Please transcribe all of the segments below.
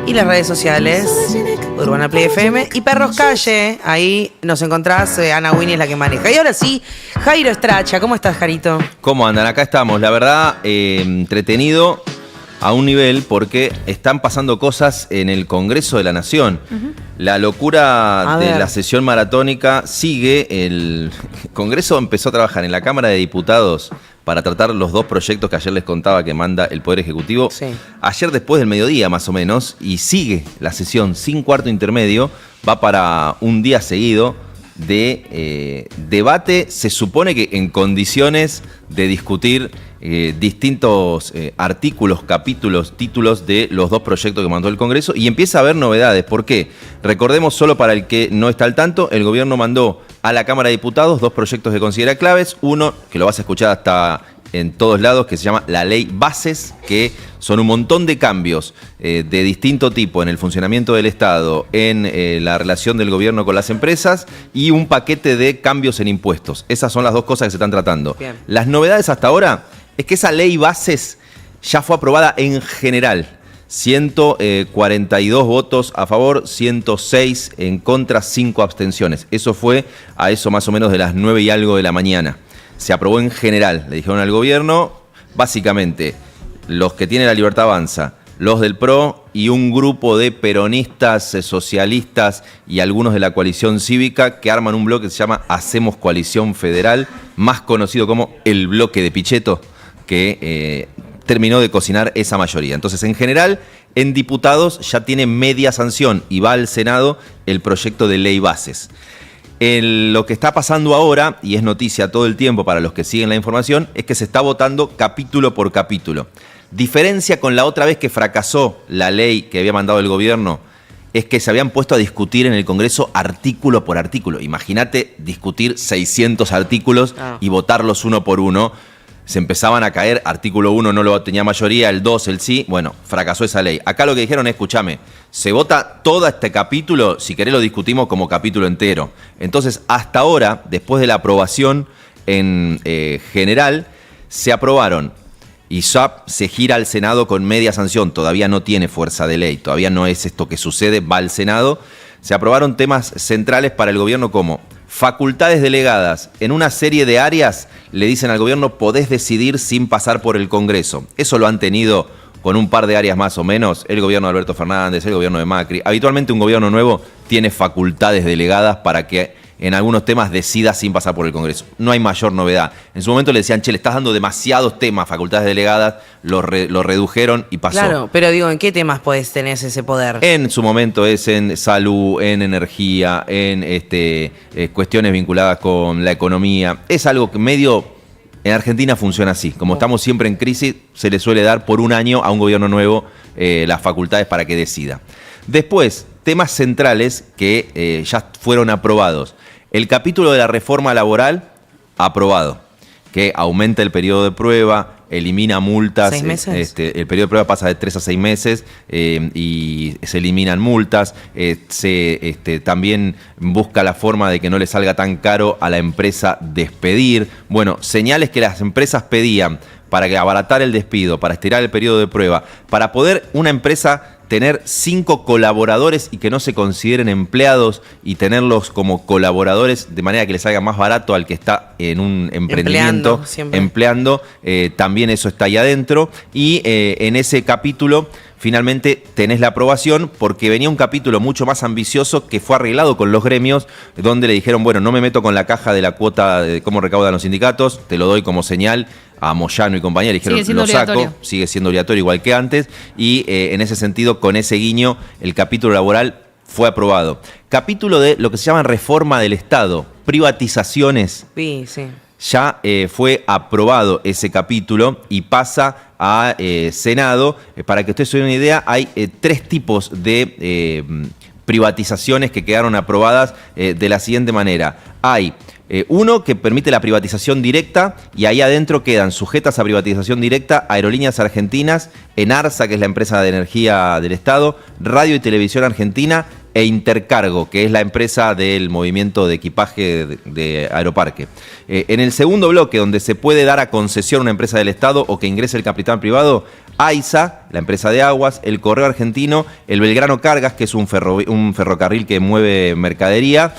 y las redes sociales, Urbana Play FM y Perros Calle. Ahí nos encontrás, Ana Winnie es la que maneja. Y ahora sí, Jairo Estracha. ¿Cómo estás, Jarito? ¿Cómo andan? Acá estamos. La verdad, entretenido a un nivel porque están pasando cosas en el Congreso de la Nación. La locura de la sesión maratónica sigue. El Congreso empezó a trabajar en la Cámara de Diputados para tratar los dos proyectos que ayer les contaba que manda el Poder Ejecutivo. Sí. Ayer después del mediodía, más o menos, y sigue la sesión sin cuarto intermedio. Va para un día seguido de debate, se supone que en condiciones de discutir distintos artículos, capítulos, títulos de los dos proyectos que mandó el Congreso, y empieza a haber novedades. ¿Por qué? Recordemos, solo para el que no está al tanto, el gobierno mandó a la Cámara de Diputados dos proyectos que considera claves. Uno, que lo vas a escuchar hasta en todos lados, que se llama la Ley Bases, que son un montón de cambios de distinto tipo en el funcionamiento del Estado, en la relación del gobierno con las empresas, y un paquete de cambios en impuestos. Esas son las dos cosas que se están tratando. Bien. Las novedades hasta ahora es que esa Ley Bases ya fue aprobada en general. 142 votos a favor, 106 en contra, 5 abstenciones. Eso fue a eso más o menos de las 9 y algo de la mañana. Se aprobó en general. Le dijeron al gobierno, básicamente, los que tienen La Libertad Avanza, los del PRO y un grupo de peronistas, socialistas y algunos de la coalición cívica que arman un bloque que se llama Hacemos Coalición Federal, más conocido como el bloque de Pichetto, que terminó de cocinar esa mayoría. Entonces, en general, en diputados ya tiene media sanción y va al Senado el proyecto de Ley Bases. Lo que está pasando ahora, y es noticia todo el tiempo para los que siguen la información, es que se está votando capítulo por capítulo. Diferencia con la otra vez que fracasó la ley que había mandado el gobierno, es que se habían puesto a discutir en el Congreso artículo por artículo. Imagínate discutir 600 artículos y votarlos uno por uno. Se empezaban a caer, artículo 1 no lo tenía mayoría, el 2, el sí, bueno, fracasó esa ley. Acá lo que dijeron es, escúchame, se vota todo este capítulo, si querés lo discutimos como capítulo entero. Entonces, hasta ahora, después de la aprobación en general, se aprobaron y ya se gira al Senado con media sanción, todavía no tiene fuerza de ley, todavía no es esto que sucede, va al Senado. Se aprobaron temas centrales para el gobierno como facultades delegadas en una serie de áreas. Le dicen al gobierno, podés decidir sin pasar por el Congreso. Eso lo han tenido con un par de áreas más o menos el gobierno de Alberto Fernández, el gobierno de Macri. Habitualmente un gobierno nuevo tiene facultades delegadas para que en algunos temas decida sin pasar por el Congreso. No hay mayor novedad. En su momento le decían, che, le estás dando demasiados temas, facultades delegadas, lo redujeron y pasó. Claro, pero digo, ¿en qué temas podés tener ese poder? En su momento es en salud, en energía, en cuestiones vinculadas con la economía. Es algo que medio en Argentina funciona así. Como estamos siempre en crisis, se le suele dar por un año a un gobierno nuevo las facultades para que decida. Después, temas centrales que ya fueron aprobados. El capítulo de la reforma laboral, aprobado, que aumenta el periodo de prueba, elimina multas. 6 meses. El periodo de prueba pasa de 3 a 6 meses y se eliminan multas. También busca la forma de que no le salga tan caro a la empresa despedir. Bueno, señales que las empresas pedían para que abaratar el despido, para estirar el periodo de prueba, para poder una empresa tener 5 colaboradores y que no se consideren empleados y tenerlos como colaboradores de manera que les salga más barato al que está en un emprendimiento empleando, también eso está ahí adentro. Y en ese capítulo finalmente tenés la aprobación porque venía un capítulo mucho más ambicioso que fue arreglado con los gremios, donde le dijeron, bueno, no me meto con la caja de la cuota de cómo recaudan los sindicatos, te lo doy como señal. A Moyano y compañía le dijeron, lo saco, sigue siendo obligatorio igual que antes, y en ese sentido, con ese guiño, el capítulo laboral fue aprobado. Capítulo de lo que se llama reforma del Estado, privatizaciones. Sí. Ya fue aprobado ese capítulo y pasa a Senado. Para que ustedes se den una idea, hay 3 tipos de privatizaciones que quedaron aprobadas de la siguiente manera. Hay uno que permite la privatización directa y ahí adentro quedan sujetas a privatización directa Aerolíneas Argentinas, Enarsa, que es la empresa de energía del Estado, Radio y Televisión Argentina e Intercargo, que es la empresa del movimiento de equipaje de Aeroparque. En el segundo bloque, donde se puede dar a concesión una empresa del Estado o que ingrese el capital privado, AISA la empresa de aguas, el Correo Argentino, el Belgrano Cargas, que es un ferrocarril que mueve mercadería,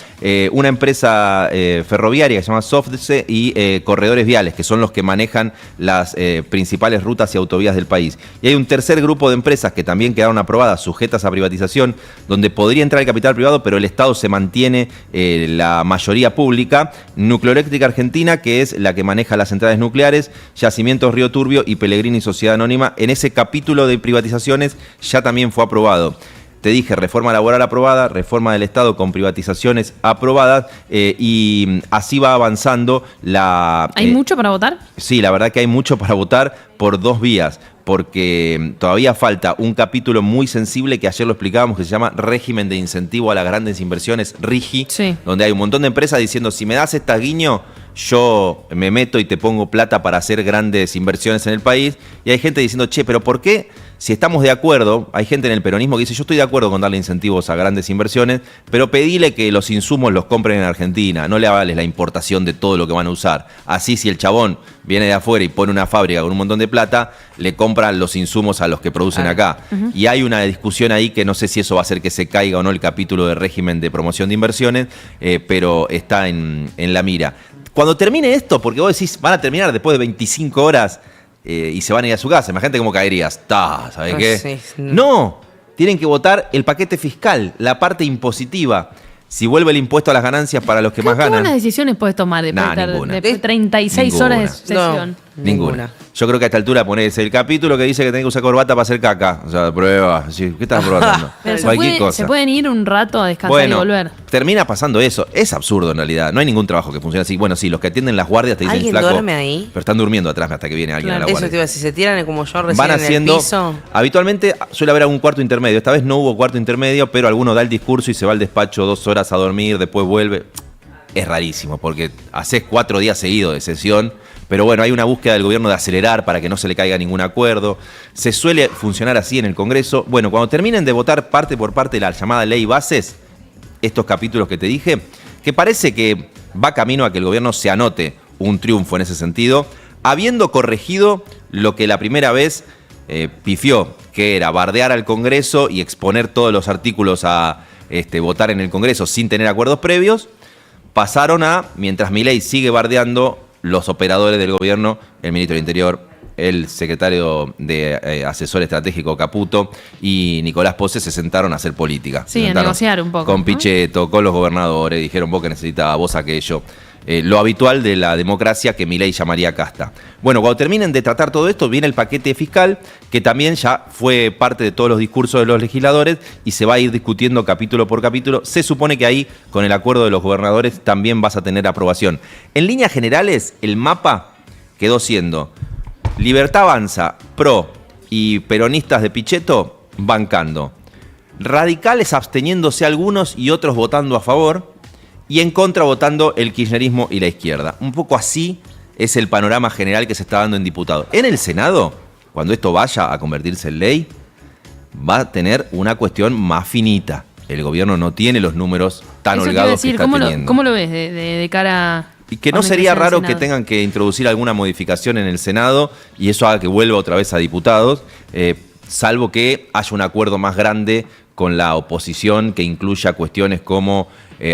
una empresa ferroviaria que se llama Softse y Corredores Viales, que son los que manejan las principales rutas y autovías del país. Y hay un tercer grupo de empresas que también quedaron aprobadas, sujetas a privatización, donde podría entrar el capital privado, pero el Estado se mantiene la mayoría pública. Nucleoeléctrica Argentina, que es la que maneja las centrales nucleares, Yacimientos Río Turbio y Pellegrini Sociedad Anónima. En ese capítulo de privatizaciones ya también fue aprobado. Te dije, reforma laboral aprobada, reforma del Estado con privatizaciones aprobadas, y así va avanzando la... ¿Hay mucho para votar? Sí, la verdad que hay mucho para votar por dos vías, porque todavía falta un capítulo muy sensible que ayer lo explicábamos, que se llama Régimen de Incentivo a las Grandes Inversiones, RIGI, sí, donde hay un montón de empresas diciendo, si me das esta guiño, yo me meto y te pongo plata para hacer grandes inversiones en el país. Y hay gente diciendo, che, pero ¿por qué? Si estamos de acuerdo, hay gente en el peronismo que dice, yo estoy de acuerdo con darle incentivos a grandes inversiones, pero pedile que los insumos los compren en Argentina, no le avales la importación de todo lo que van a usar. Así, si el chabón viene de afuera y pone una fábrica con un montón de plata, le compran los insumos a los que producen acá. Y hay una discusión ahí que no sé si eso va a hacer que se caiga o no el capítulo de régimen de promoción de inversiones, pero está en la mira. Cuando termine esto, porque vos decís, van a terminar después de 25 horas y se van a ir a su casa, imagínate cómo caerías. ¿Sabes qué? Sí, No, tienen que votar el paquete fiscal, la parte impositiva. Si vuelve el impuesto a las ganancias para los que más ¿Qué ganan. buenas decisiones puedes tomar después de 36 Ninguna. horas de sesión? Ninguna. Yo creo que a esta altura ponés el capítulo que dice que tenés que usar corbata para hacer caca. O sea, prueba. ¿Qué estás probando? Pero Cualquier cosa. se pueden ir un rato a descansar y volver. Termina pasando eso. Es absurdo en realidad. No hay ningún trabajo que funcione así. Bueno, sí, los que atienden las guardias te dicen ¿Alguien flaco. duerme ahí? Pero están durmiendo atrás hasta que viene alguien a la guardia. Eso te iba a decir, se tiran como yo recién Van haciendo, en el piso. habitualmente suele haber algún cuarto intermedio. Esta vez no hubo cuarto intermedio, pero alguno da el discurso y se va al despacho 2 horas a dormir, después vuelve. Es rarísimo, porque haces 4 días seguidos de sesión, pero bueno, hay una búsqueda del gobierno de acelerar para que no se le caiga ningún acuerdo. Se suele funcionar así en el Congreso. Bueno, cuando terminen de votar parte por parte la llamada ley bases, estos capítulos que te dije, que parece que va camino a que el gobierno se anote un triunfo en ese sentido, habiendo corregido lo que la primera vez pifió, que era bardear al Congreso y exponer todos los artículos a votar en el Congreso sin tener acuerdos previos. Pasaron a, mientras Milei sigue bardeando, los operadores del gobierno, el ministro del Interior, el secretario de Asesor Estratégico Caputo y Nicolás Pose se sentaron a hacer política. Sí, a negociar un poco. Con Pichetto, con los gobernadores, dijeron vos que necesitabas, vos aquello. Lo habitual de la democracia que Milei llamaría casta. Bueno, cuando terminen de tratar todo esto, viene el paquete fiscal, que también ya fue parte de todos los discursos de los legisladores y se va a ir discutiendo capítulo por capítulo. Se supone que ahí, con el acuerdo de los gobernadores, también vas a tener aprobación. En líneas generales, el mapa quedó siendo Libertad Avanza, PRO y peronistas de Pichetto bancando. Radicales absteniéndose algunos y otros votando a favor. Y en contra votando el kirchnerismo y la izquierda. Un poco así es el panorama general que se está dando en diputados. En el Senado, cuando esto vaya a convertirse en ley, va a tener una cuestión más finita. El gobierno no tiene los números tan holgados que está teniendo. ¿Cómo lo ves de cara y que no sería raro que tengan que introducir alguna modificación en el Senado y eso haga que vuelva otra vez a diputados, salvo que haya un acuerdo más grande con la oposición que incluya cuestiones como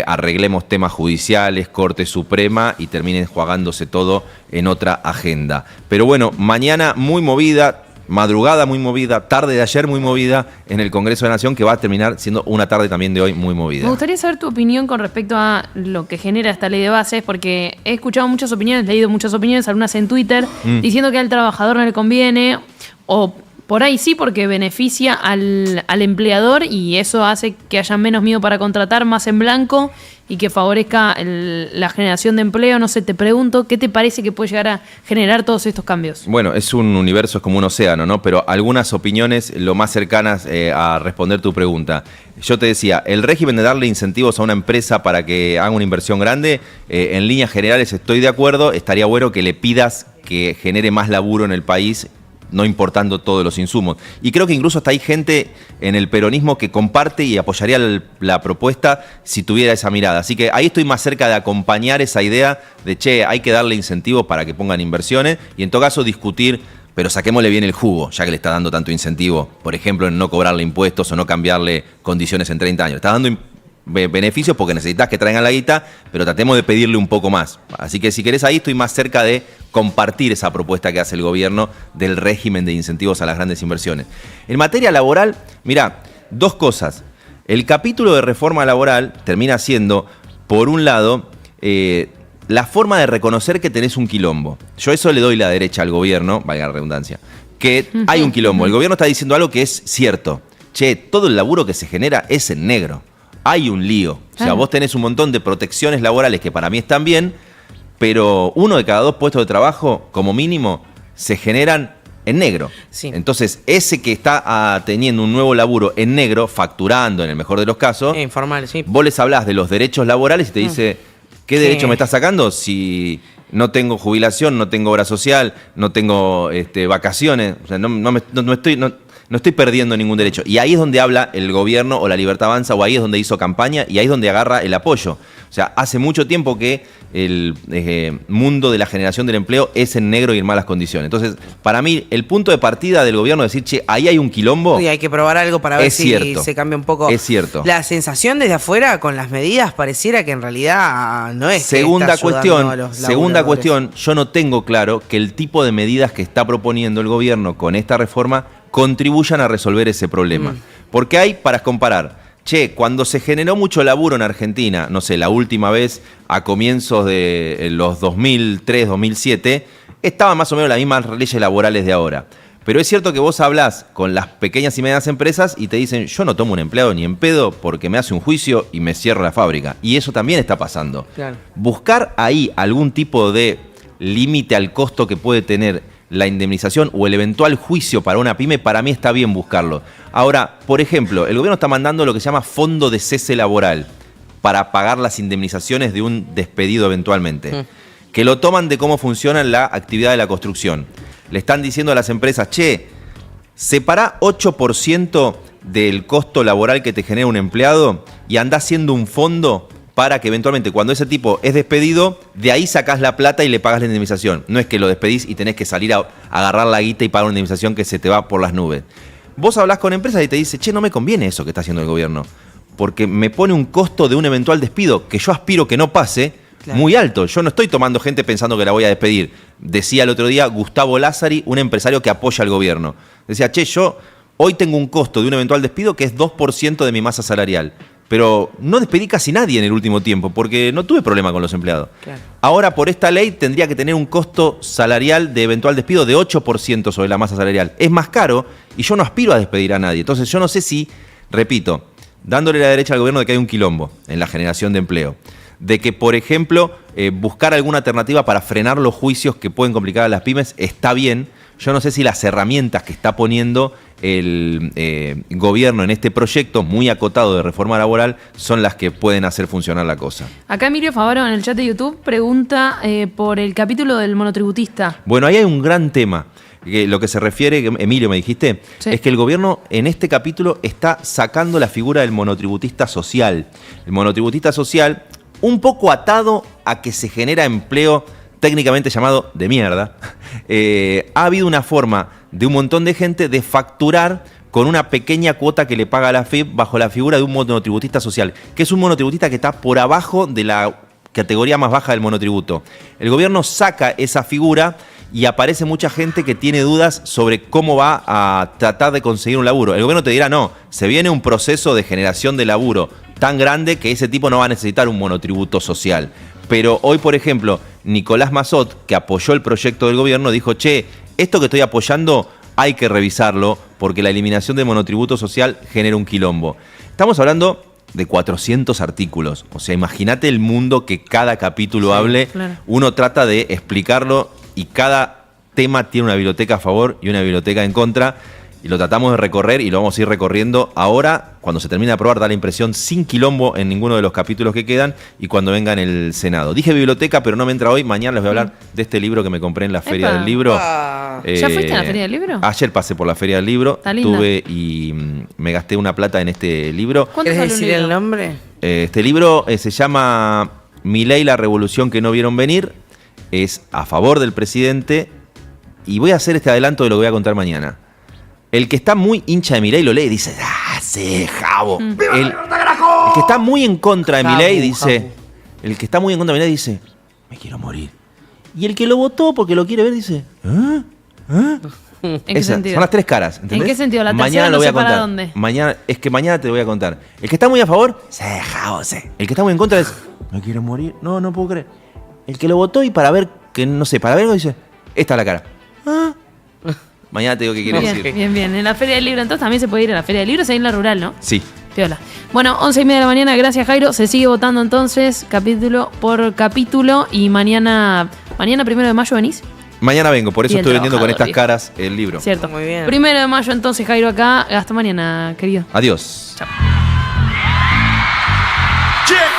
arreglemos temas judiciales, Corte Suprema y terminen jugándose todo en otra agenda. Pero bueno, mañana muy movida, madrugada muy movida, tarde de ayer muy movida en el Congreso de la Nación, que va a terminar siendo una tarde también de hoy muy movida. Me gustaría saber tu opinión con respecto a lo que genera esta ley de bases, porque he escuchado muchas opiniones, leído muchas opiniones, algunas en Twitter, diciendo que al trabajador no le conviene, o por ahí sí, porque beneficia al empleador y eso hace que haya menos miedo para contratar, más en blanco y que favorezca la generación de empleo. No sé, te pregunto, ¿qué te parece que puede llegar a generar todos estos cambios? Bueno, es un universo, es como un océano, ¿no? Pero algunas opiniones lo más cercanas a responder tu pregunta. Yo te decía, el régimen de darle incentivos a una empresa para que haga una inversión grande, en líneas generales estoy de acuerdo. Estaría bueno que le pidas que genere más laburo en el país, no importando todos los insumos. Y creo que incluso hasta hay gente en el peronismo que comparte y apoyaría la propuesta si tuviera esa mirada. Así que ahí estoy más cerca de acompañar esa idea de, che, hay que darle incentivos para que pongan inversiones y en todo caso discutir pero saquémosle bien el jugo, ya que le está dando tanto incentivo, por ejemplo, en no cobrarle impuestos o no cambiarle condiciones en 30 años. Le está dando beneficios porque necesitas que traigan la guita, pero tratemos de pedirle un poco más. Así que si querés, ahí estoy más cerca de compartir esa propuesta que hace el gobierno del régimen de incentivos a las grandes inversiones. En materia laboral, mirá, dos cosas. El capítulo de reforma laboral termina siendo, por un lado, la forma de reconocer que tenés un quilombo. Yo eso le doy la derecha al gobierno, valga la redundancia, que hay un quilombo. El gobierno está diciendo algo que es cierto. Che, todo el laburo que se genera es en negro. Hay un lío. O sea, vos tenés un montón de protecciones laborales que para mí están bien, pero 1 de cada 2 puestos de trabajo, como mínimo, se generan en negro. Sí. Entonces, ese que está teniendo un nuevo laburo en negro, facturando en el mejor de los casos, Informal, sí. vos les hablás de los derechos laborales y te dice, ¿qué derecho me estás sacando si no tengo jubilación, no tengo obra social, no tengo vacaciones? O sea, no estoy perdiendo ningún derecho. Y ahí es donde habla el gobierno o la Libertad Avanza, o ahí es donde hizo campaña y ahí es donde agarra el apoyo. O sea, hace mucho tiempo que el mundo de la generación del empleo es en negro y en malas condiciones. Entonces, para mí, el punto de partida del gobierno es decir, che, ahí hay un quilombo. Y hay que probar algo para ver si se cambia un poco. Es cierto. La sensación desde afuera con las medidas pareciera que en realidad no es Segunda cuestión, yo no tengo claro que el tipo de medidas que está proponiendo el gobierno con esta reforma contribuyan a resolver ese problema. Porque hay, para comparar, cuando se generó mucho laburo en Argentina, no sé, la última vez a comienzos de los 2003, 2007, estaban más o menos las mismas leyes laborales de ahora. Pero es cierto que vos hablás con las pequeñas y medianas empresas y te dicen, yo no tomo un empleado ni en pedo porque me hace un juicio y me cierro la fábrica. Y eso también está pasando. Claro. Buscar ahí algún tipo de límite al costo que puede tener la indemnización o el eventual juicio para una pyme, para mí está bien buscarlo. Ahora, por ejemplo, el gobierno está mandando lo que se llama fondo de cese laboral para pagar las indemnizaciones de un despedido eventualmente, que lo toman de cómo funciona la actividad de la construcción. Le están diciendo a las empresas, separá 8% del costo laboral que te genera un empleado y andá haciendo un fondo para que eventualmente cuando ese tipo es despedido, de ahí sacás la plata y le pagas la indemnización. No es que lo despedís y tenés que salir a agarrar la guita y pagar una indemnización que se te va por las nubes. Vos hablás con empresas y te dice, no me conviene eso que está haciendo el gobierno, porque me pone un costo de un eventual despido que yo aspiro que no pase, claro, muy alto. Yo no estoy tomando gente pensando que la voy a despedir. Decía el otro día Gustavo Lázari, un empresario que apoya al gobierno. Decía, yo hoy tengo un costo de un eventual despido que es 2% de mi masa salarial. Pero no despedí casi nadie en el último tiempo porque no tuve problema con los empleados. Claro. Ahora, por esta ley, tendría que tener un costo salarial de eventual despido de 8% sobre la masa salarial. Es más caro y yo no aspiro a despedir a nadie. Entonces, yo no sé si, repito, dándole la derecha al gobierno de que hay un quilombo en la generación de empleo, de que, por ejemplo, buscar alguna alternativa para frenar los juicios que pueden complicar a las pymes está bien. Yo no sé si las herramientas que está poniendo el gobierno en este proyecto muy acotado de reforma laboral son las que pueden hacer funcionar la cosa. Acá Emilio Favaro en el chat de YouTube pregunta por el capítulo del monotributista. Bueno, ahí hay un gran tema. Lo que se refiere, Emilio, me dijiste, sí, es que el gobierno en este capítulo está sacando la figura del monotributista social. El monotributista social, un poco atado a que se genera empleo técnicamente llamado de mierda, ha habido una forma de un montón de gente de facturar con una pequeña cuota que le paga la FIP bajo la figura de un monotributista social, que es un monotributista que está por abajo de la categoría más baja del monotributo. El gobierno saca esa figura y aparece mucha gente que tiene dudas sobre cómo va a tratar de conseguir un laburo. El gobierno te dirá, no, se viene un proceso de generación de laburo tan grande que ese tipo no va a necesitar un monotributo social. Pero hoy, por ejemplo, Nicolás Massot, que apoyó el proyecto del gobierno, dijo, esto que estoy apoyando hay que revisarlo porque la eliminación del monotributo social genera un quilombo. Estamos hablando de 400 artículos. O sea, imagínate el mundo que cada capítulo hable. Claro. Uno trata de explicarlo y cada tema tiene una biblioteca a favor y una biblioteca en contra. Y lo tratamos de recorrer y lo vamos a ir recorriendo ahora. Cuando se termine de aprobar, da la impresión sin quilombo en ninguno de los capítulos que quedan y cuando venga en el Senado. Dije biblioteca, pero no me entra hoy. Mañana les voy a hablar de este libro que me compré en la Feria del Libro. ¿Ya fuiste a la Feria del Libro? Ayer pasé por la Feria del Libro. Tuve y me gasté una plata en este libro. ¿Quieres decir el nombre? Este libro se llama Milei, la revolución que no vieron venir. Es a favor del presidente, y voy a hacer este adelanto de lo que voy a contar mañana. El que está muy hincha de Milei lo lee y dice, sí, Jabo. El que está muy en contra de Milei dice, el que está muy en contra de Milei dice, me quiero morir. Y el que lo votó porque lo quiere ver dice, ¿En qué sentido? Son las tres caras, ¿entendés? ¿En qué sentido? La mañana tercera lo no voy a sé para contar. dónde. Mañana te voy a contar. El que está muy a favor, sí, Jabo, sí. El que está muy en contra es, me quiero morir. No puedo creer. El que lo votó y para ver, que no sé, para ver algo dice, esta es la cara. Mañana te digo qué quiere Bien, decir. bien. En la Feria del Libro, entonces también se puede ir a la Feria del Libro, se en la rural, ¿no? Sí. Piola. Bueno, 11:30 de la mañana, gracias Jairo. Se sigue votando entonces, capítulo por capítulo. Y mañana 1 de mayo venís. Mañana vengo, por Y eso el estoy vendiendo con estas trabajador, caras el libro. Cierto. Muy bien. 1 de mayo entonces, Jairo acá. Hasta mañana, querido. Adiós. Chao. Check.